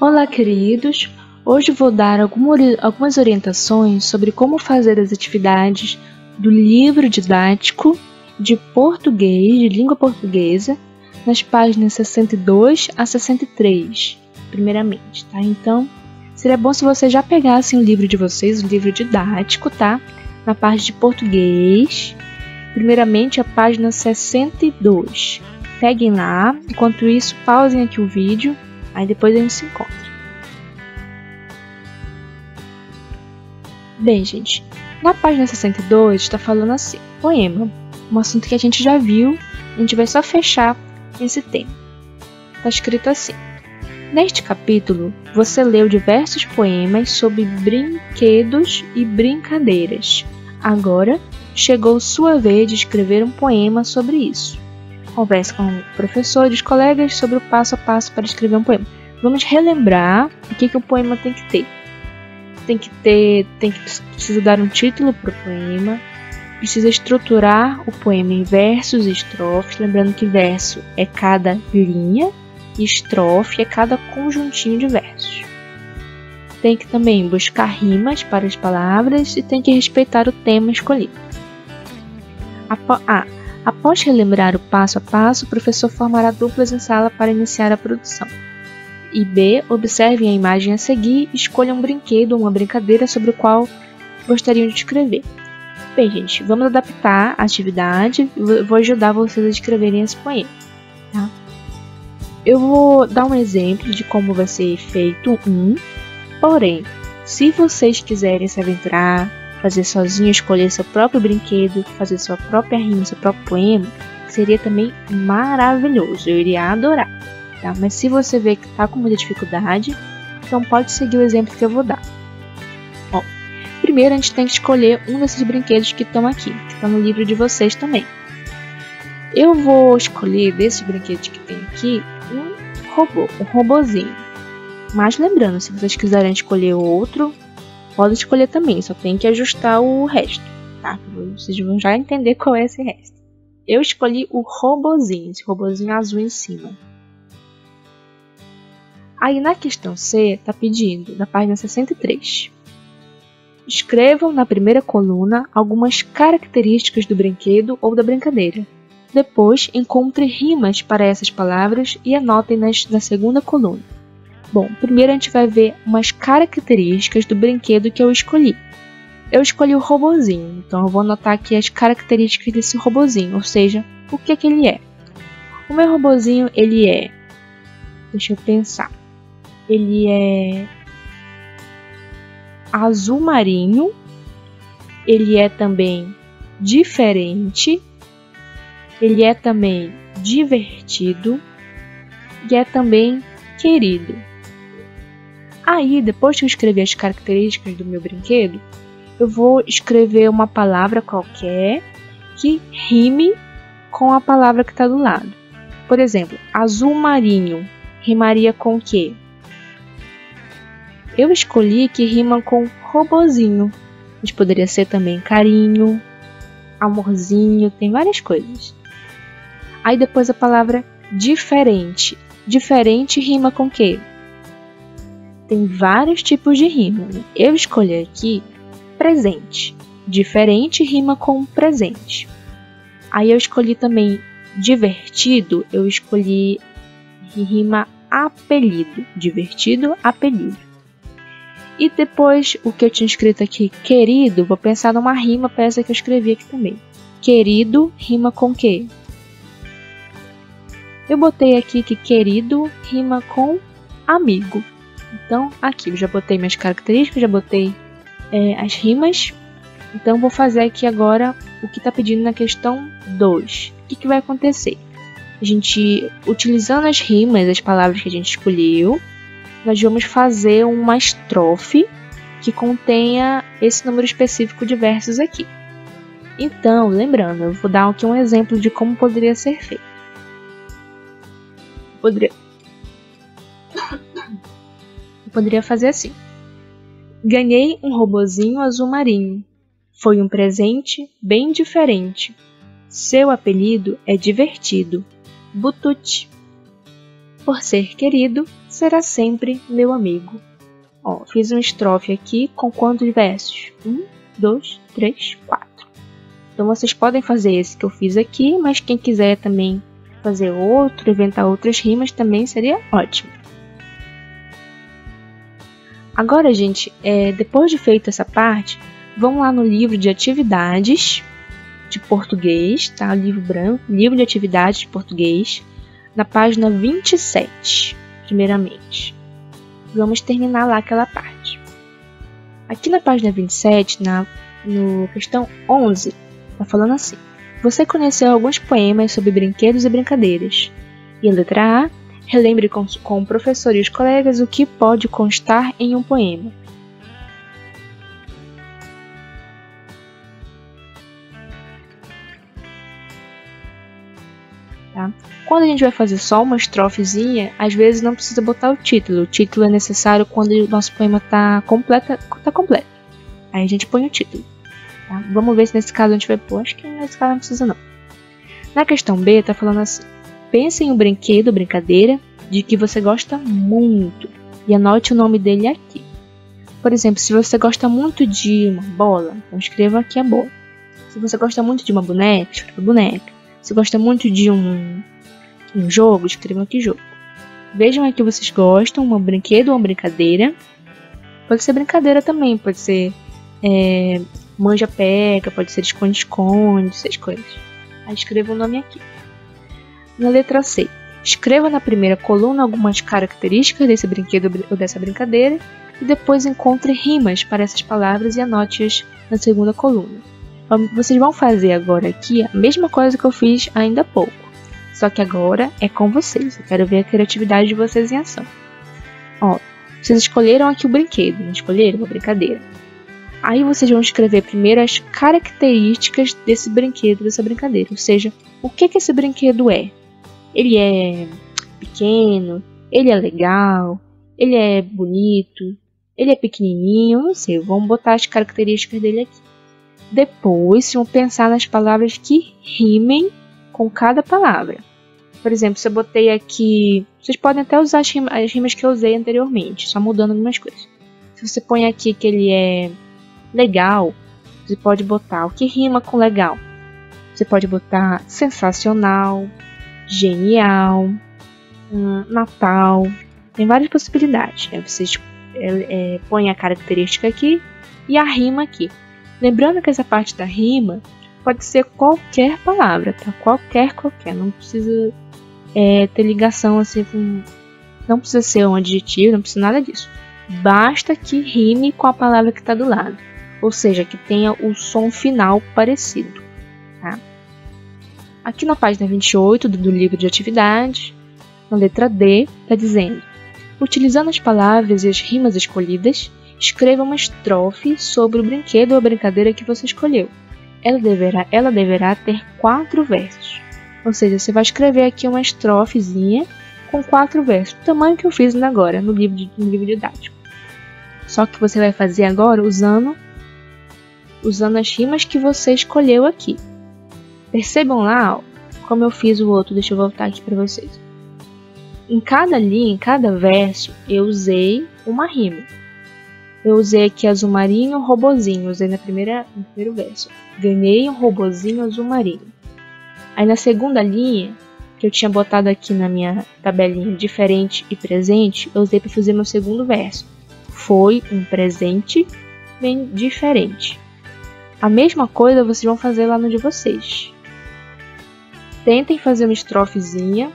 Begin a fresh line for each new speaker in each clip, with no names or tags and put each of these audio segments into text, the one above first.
Olá, queridos! Hoje vou dar algumas orientações sobre como fazer as atividades do livro didático de português, de língua portuguesa, nas páginas 62 a 63, primeiramente, tá? Então, seria bom se vocês já pegassem o livro de vocês, o livro didático, tá? Na parte de português, primeiramente a página 62. Peguem lá, enquanto isso, pausem aqui o vídeo, aí depois a gente se encontra. Bem, gente, na página 62 está falando assim, poema, um assunto que a gente já viu, a gente vai só fechar esse tema. Está escrito assim: neste capítulo, você leu diversos poemas sobre brinquedos e brincadeiras. Agora, chegou sua vez de escrever um poema sobre isso. Converse com professores, colegas sobre o passo a passo para escrever um poema. Vamos relembrar o que o poema tem que ter. Precisa dar um título para o poema, precisa estruturar o poema em versos e estrofes, lembrando que verso é cada linha e estrofe é cada conjuntinho de versos. Tem que também buscar rimas para as palavras e tem que respeitar o tema escolhido. Após relembrar o passo a passo, o professor formará duplas em sala para iniciar a produção. E B. Observem a imagem a seguir e escolham um brinquedo ou uma brincadeira sobre o qual gostariam de escrever. Bem, gente, vamos adaptar a atividade e vou ajudar vocês a escreverem esse poema. Tá? Eu vou dar um exemplo de como vai ser feito porém, se vocês quiserem se aventurar, fazer sozinho, escolher seu próprio brinquedo, fazer sua própria rima, seu próprio poema, seria também maravilhoso, eu iria adorar. Tá? Mas se você vê que está com muita dificuldade, então pode seguir o exemplo que eu vou dar. Bom, primeiro a gente tem que escolher um desses brinquedos que estão aqui, que estão no livro de vocês também. Eu vou escolher desses brinquedos que tem aqui um robozinho. Mas lembrando, se vocês quiserem escolher outro, pode escolher também, só tem que ajustar o resto, tá? Vocês vão já entender qual é esse resto. Eu escolhi o robozinho, esse robozinho azul em cima. Aí na questão C, está pedindo, na página 63. Escrevam na primeira coluna algumas características do brinquedo ou da brincadeira. Depois, encontre rimas para essas palavras e anotem na segunda coluna. Bom, primeiro a gente vai ver umas características do brinquedo que eu escolhi. Eu escolhi o robozinho, então eu vou anotar aqui as características desse robozinho, ou seja, o que ele é. O meu robozinho, ele é... Deixa eu pensar. Ele é azul marinho, ele é também diferente, ele é também divertido e é também querido. Aí, depois que eu escrever as características do meu brinquedo, eu vou escrever uma palavra qualquer que rime com a palavra que está do lado. Por exemplo, azul marinho rimaria com o quê? Eu escolhi que rima com robozinho. Mas poderia ser também carinho, amorzinho, tem várias coisas. Aí depois a palavra diferente. Diferente rima com o quê? Tem vários tipos de rima. Eu escolhi aqui presente. Diferente rima com presente. Aí eu escolhi também divertido. Eu escolhi rima apelido. Divertido, apelido. E depois, o que eu tinha escrito aqui, querido, vou pensar numa rima para essa que eu escrevi aqui também. Querido rima com o quê? Eu botei aqui que querido rima com amigo. Então, aqui eu já botei minhas características, já botei as rimas. Então, vou fazer aqui agora o que está pedindo na questão 2. O que vai acontecer? A gente, utilizando as rimas, as palavras que a gente escolheu, nós vamos fazer uma estrofe que contenha esse número específico de versos aqui. Então, lembrando, eu vou dar aqui um exemplo de como poderia ser feito. Eu poderia fazer assim. Ganhei um robozinho azul marinho. Foi um presente bem diferente. Seu apelido é divertido. Butute. Por ser querido, será sempre meu amigo. Ó, fiz uma estrofe aqui com quantos versos? 1, 2, 3, 4. Então vocês podem fazer esse que eu fiz aqui, mas quem quiser também fazer outro, inventar outras rimas também seria ótimo. Agora, gente, depois de feita essa parte, vamos lá no livro de atividades de português, tá? Livro branco, livro de atividades de português, na página 27, primeiramente. Vamos terminar lá aquela parte. Aqui na página 27, no questão 11, tá falando assim: você conheceu alguns poemas sobre brinquedos e brincadeiras. E a letra A, relembre com o professor e os colegas o que pode constar em um poema. Tá? Quando a gente vai fazer só uma estrofezinha, às vezes não precisa botar o título. O título é necessário quando o nosso poema tá completo. Aí a gente põe o título. Tá? Vamos ver se nesse caso a gente vai pôr. Acho que nesse caso não precisa não. Na questão B, tá falando assim: pense em um brinquedo ou brincadeira de que você gosta muito e anote o nome dele aqui. Por exemplo, se você gosta muito de uma bola, então escreva aqui a bola. Se você gosta muito de uma boneca, escreva boneca. Se gosta muito de um jogo, escrevam aqui jogo. Vejam aqui que vocês gostam, um brinquedo ou uma brincadeira. Pode ser brincadeira também, pode ser manja-pega, pode ser esconde-esconde, essas coisas. Aí escreva o nome aqui. Na letra C, escreva na primeira coluna algumas características desse brinquedo ou dessa brincadeira e depois encontre rimas para essas palavras e anote-as na segunda coluna. Vocês vão fazer agora aqui a mesma coisa que eu fiz ainda há pouco, só que agora é com vocês. Eu quero ver a criatividade de vocês em ação. Ó, vocês escolheram aqui o brinquedo, não escolheram uma brincadeira. Aí vocês vão escrever primeiro as características desse brinquedo, dessa brincadeira. Ou seja, o que esse brinquedo é? Ele é pequeno? Ele é legal? Ele é bonito? Ele é pequenininho? Não sei, vamos botar as características dele aqui. Depois, vão pensar nas palavras que rimem com cada palavra. Por exemplo, se eu botei aqui... Vocês podem até usar as rimas que eu usei anteriormente, só mudando algumas coisas. Se você põe aqui que ele é legal, você pode botar o que rima com legal. Você pode botar sensacional, genial, Natal. Tem várias possibilidades. Aí vocês põem a característica aqui e a rima aqui. Lembrando que essa parte da rima pode ser qualquer palavra, tá? Qualquer. Não precisa ter ligação assim com... Não precisa ser um adjetivo, não precisa nada disso. Basta que rime com a palavra que está do lado. Ou seja, que tenha o som final parecido, tá? Aqui na página 28 do livro de atividades, na letra D, está dizendo: utilizando as palavras e as rimas escolhidas, escreva uma estrofe sobre o brinquedo ou a brincadeira que você escolheu. Ela deverá ter 4 versos. Ou seja, você vai escrever aqui uma estrofezinha com 4 versos, o tamanho que eu fiz agora no livro didático. Só que você vai fazer agora usando as rimas que você escolheu aqui. Percebam lá, ó, como eu fiz o outro. Deixa eu voltar aqui para vocês. Em cada linha, em cada verso, eu usei uma rima. Eu usei aqui azul marinho, robozinho. Usei no primeiro verso. Ganhei um robozinho azul marinho. Aí na segunda linha, que eu tinha botado aqui na minha tabelinha diferente e presente, eu usei para fazer meu segundo verso. Foi um presente bem diferente. A mesma coisa vocês vão fazer lá no de vocês. Tentem fazer uma estrofezinha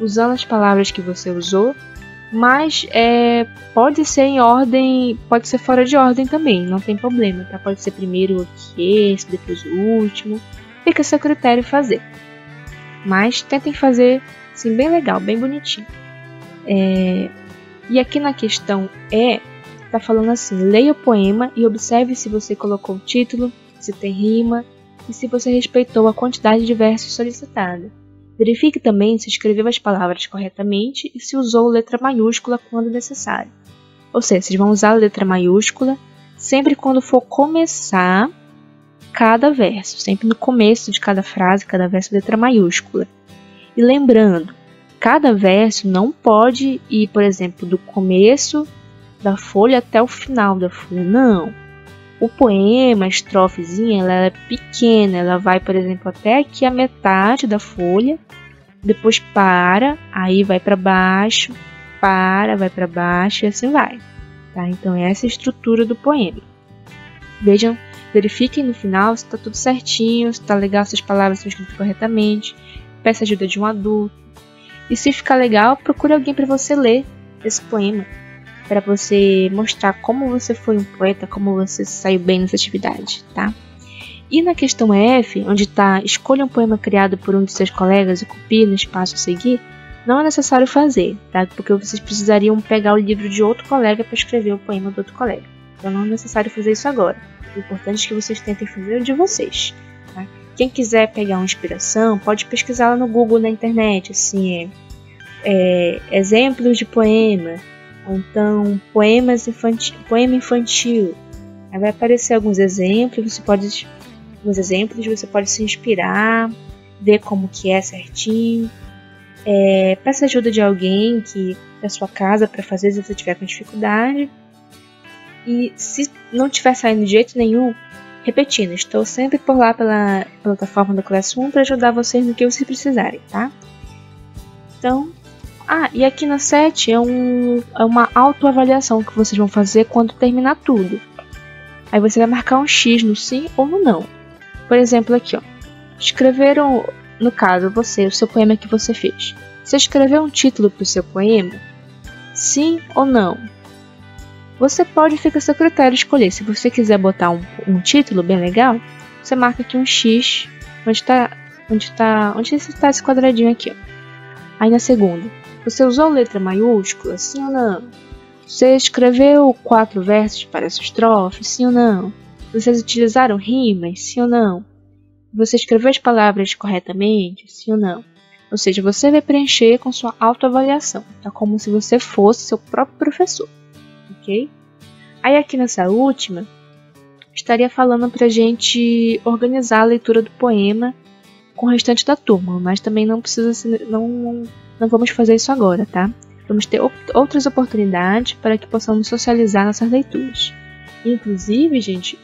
usando as palavras que você usou, mas pode ser em ordem, pode ser fora de ordem também, não tem problema, tá? Pode ser primeiro esse, depois o último, fica a seu critério fazer. Mas tentem fazer assim, bem legal, bem bonitinho. E aqui na questão tá falando assim: leia o poema e observe se você colocou o título, se tem rima e se você respeitou a quantidade de versos solicitada. Verifique também se escreveu as palavras corretamente e se usou letra maiúscula quando necessário. Ou seja, vocês vão usar a letra maiúscula sempre quando for começar cada verso, sempre no começo de cada frase, cada verso, letra maiúscula. E lembrando cada verso não pode ir, por exemplo, do começo da folha até o final da folha, não. O poema, a estrofezinha, ela é pequena, ela vai, por exemplo, até aqui a metade da folha, depois para, aí vai para baixo, para, vai para baixo e assim vai. Tá? Então essa é a estrutura do poema. Vejam, verifiquem no final se está tudo certinho, se está legal, se as palavras estão escritas corretamente, peça ajuda de um adulto. E se ficar legal, procure alguém para você ler esse poema, para você mostrar como você foi um poeta, como você saiu bem nessa atividade, tá? E na questão F, onde está escolha um poema criado por um de seus colegas e copie no espaço a seguir, não é necessário fazer, tá? Porque vocês precisariam pegar o livro de outro colega para escrever o poema do outro colega. Então não é necessário fazer isso agora. O importante é que vocês tentem fazer o de vocês, tá? Quem quiser pegar uma inspiração, pode pesquisar lá no Google, na internet, assim, exemplos de poema, ou então poema infantil. Aí vai aparecer alguns exemplos, você pode se inspirar, ver como que é certinho. Peça ajuda de alguém da sua casa para fazer se você tiver com dificuldade. E se não estiver saindo de jeito nenhum, repetindo, estou sempre por lá pela plataforma da Classroom para ajudar vocês no que vocês precisarem, tá? Então, e aqui na 7 é uma autoavaliação que vocês vão fazer quando terminar tudo. Aí você vai marcar um X no sim ou no não. Por exemplo, aqui, ó. Escreveram, no caso, o seu poema que você fez. Você escreveu um título para o seu poema? Sim ou não? Você pode, ficar a seu critério, escolher. Se você quiser botar um título bem legal, você marca aqui um X, onde está esse quadradinho aqui, ó. Aí na segunda, você usou letra maiúscula? Sim ou não? Você escreveu 4 versos para essa estrofe? Sim ou não? Vocês utilizaram rimas? Sim ou não? Você escreveu as palavras corretamente? Sim ou não? Ou seja, você vai preencher com sua autoavaliação. Tá como se você fosse seu próprio professor. Ok? Aí aqui nessa última, estaria falando pra gente organizar a leitura do poema com o restante da turma. Mas também não precisa não vamos fazer isso agora, tá? Vamos ter outras oportunidades para que possamos socializar nossas leituras. Inclusive, gente,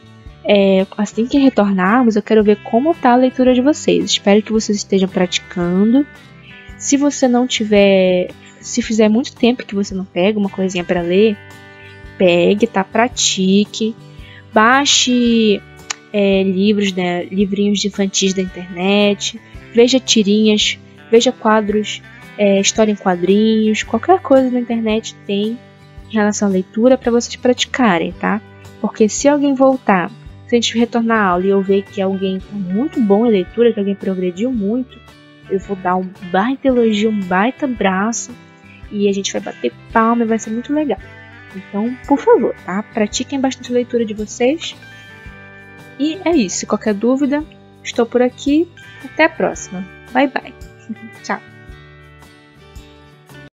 assim que retornarmos, eu quero ver como está a leitura de vocês. Espero que vocês estejam praticando. Se você não tiver, se fizer muito tempo que você não pega uma coisinha para ler, pegue, tá? Pratique. Baixe livros, né? Livrinhos de infantis da internet. Veja tirinhas, veja quadros, história em quadrinhos. Qualquer coisa na internet tem em relação à leitura para vocês praticarem, tá? Porque se alguém voltar, se a gente retornar à aula e eu ver que alguém está muito bom em leitura, que alguém progrediu muito, eu vou dar um baita elogio, um baita abraço e a gente vai bater palma e vai ser muito legal. Então, por favor, tá? Pratiquem bastante a leitura de vocês. E é isso. Qualquer dúvida, estou por aqui. Até a próxima. Bye, bye. Tchau.